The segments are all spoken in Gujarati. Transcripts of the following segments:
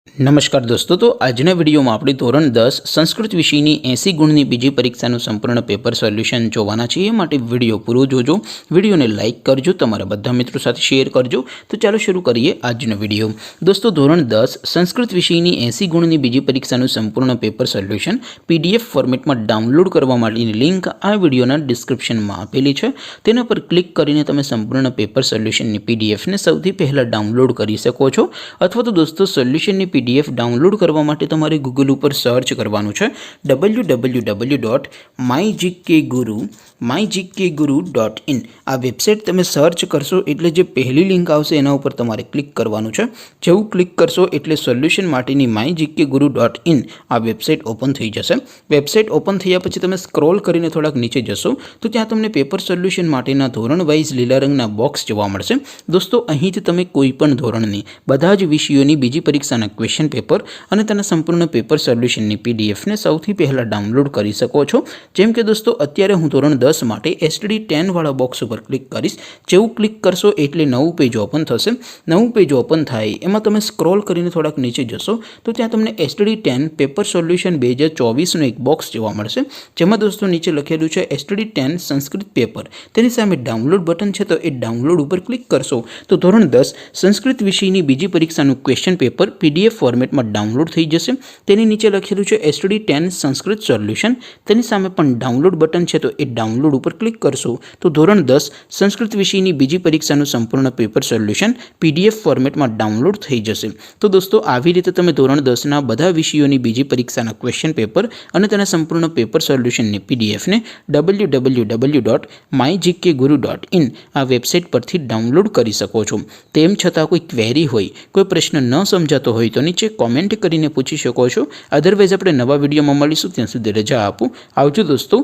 નમસ્કાર દોસ્તો, તો આજના વિડીયોમાં આપણે ધોરણ 10 સંસ્કૃત વિષયની 80 ગુણની બીજી પરીક્ષાનું સંપૂર્ણ પેપર સોલ્યુશન જોવાના છીએ। માટે વિડીયો પૂરો જોજો, વિડીયોને લાઇક કરજો, તમારા બધા મિત્રો સાથે શેર કરજો। તો ચાલો શરૂ કરીએ આજનો વિડીયો। દોસ્તો, ધોરણ 10 સંસ્કૃત વિષયની 80 ગુણની બીજી પરીક્ષાનું સંપૂર્ણ પેપર સોલ્યુશન PDF ફોર્મેટમાં ડાઉનલોડ કરવા માટેની લિંક આ વિડીયોના ડિસ્ક્રિપ્શનમાં આપેલી છે। તેના પર ક્લિક કરીને તમે સંપૂર્ણ પેપર સોલ્યુશનની PDFને સૌથી પહેલાં ડાઉનલોડ કરી શકો છો। અથવા તો દોસ્તો, સોલ્યુશનની PDF ડાઉનલોડ કરવા માટે તમારે ગૂગલ ઉપર સર્ચ કરવાનું છે www.mygkguru.in। આ વેબસાઇટ તમે સર્ચ કરશો એટલે જે પહેલી લિંક આવશે એના ઉપર તમારે ક્લિક કરવાનું છે। જેવું ક્લિક કરશો એટલે સોલ્યુશન માટેની mygkguru.in આ વેબસાઇટ ઓપન થઈ જશે। વેબસાઇટ ઓપન થયા પછી તમે સ્ક્રોલ કરીને થોડાક નીચે જશો તો ત્યાં તમને પેપર સોલ્યુશન માટેના ધોરણ વાઇઝ લીલા રંગના બોક્સ જોવા મળશે। દોસ્તો, અહીંથી તમે કોઈ પણ ધોરણની બધા જ વિષયોની બીજી પરીક્ષાના ક્વેશ્ચન પેપર અને તેના સંપૂર્ણ પેપર સોલ્યુશનની PDFને સૌથી પહેલાં ડાઉનલોડ કરી શકો છો। જેમ કે દોસ્તો, અત્યારે હું ધોરણ 10 માટે STD10 વાળા બોક્સ ઉપર ક્લિક કરીશ। જેવું ક્લિક કરશો એટલે નવું પેજ ઓપન થશે। નવું પેજ ઓપન થાય એમાં તમે સ્ક્રોલ કરીને થોડાક નીચે જશો તો ત્યાં તમને STD10 પેપર સોલ્યુશન 2024નું એક બોક્સ જોવા મળશે। જેમાં દોસ્તો નીચે લખેલું છે STD10 સંસ્કૃત પેપર। તેની સામે ડાઉનલોડ બટન છે, તો એ ડાઉનલોડ ઉપર ક્લિક કરશો તો ધોરણ 10 સંસ્કૃત વિષયની બીજી પરીક્ષાનું ક્વેશ્ચન પેપર PDF ફોર્મેટમાં ડાઉનલોડ થઈ જશે। તેની નીચે લખેલું છે STD10 સંસ્કૃત સોલ્યુશન। તેની સામે પણ ડાઉનલોડ બટન છે, તો એ ડાઉનલોડ ઉપર ક્લિક કરશો તો ધોરણ 10 સંસ્કૃત વિષયની બીજી પરીક્ષાનું સંપૂર્ણ પેપર સોલ્યુશન PDF ફોર્મેટમાં ડાઉનલોડ થઈ જશે। તો દોસ્તો, આવી રીતે તમે ધોરણ 10ના બધા વિષયોની બીજી પરીક્ષાના ક્વેશ્ચન પેપર અને તેના સંપૂર્ણ પેપર સોલ્યુશનની PDFને www.mygkguru.in આ વેબસાઇટ પરથી ડાઉનલોડ કરી શકો છો। તેમ છતાં કોઈ ક્વેરી હોય, કોઈ પ્રશ્ન ન સમજાતો હોય તો નીચે કોમેન્ટ કરીને પૂછી શકો છો। અધરવાઇઝ આપણે નવા વિડીયોમાં મળીશું, ત્યાં સુધી રજા આપો। આવજો દોસ્તો,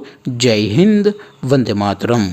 જય હિન્દ, વંદે માતરમ।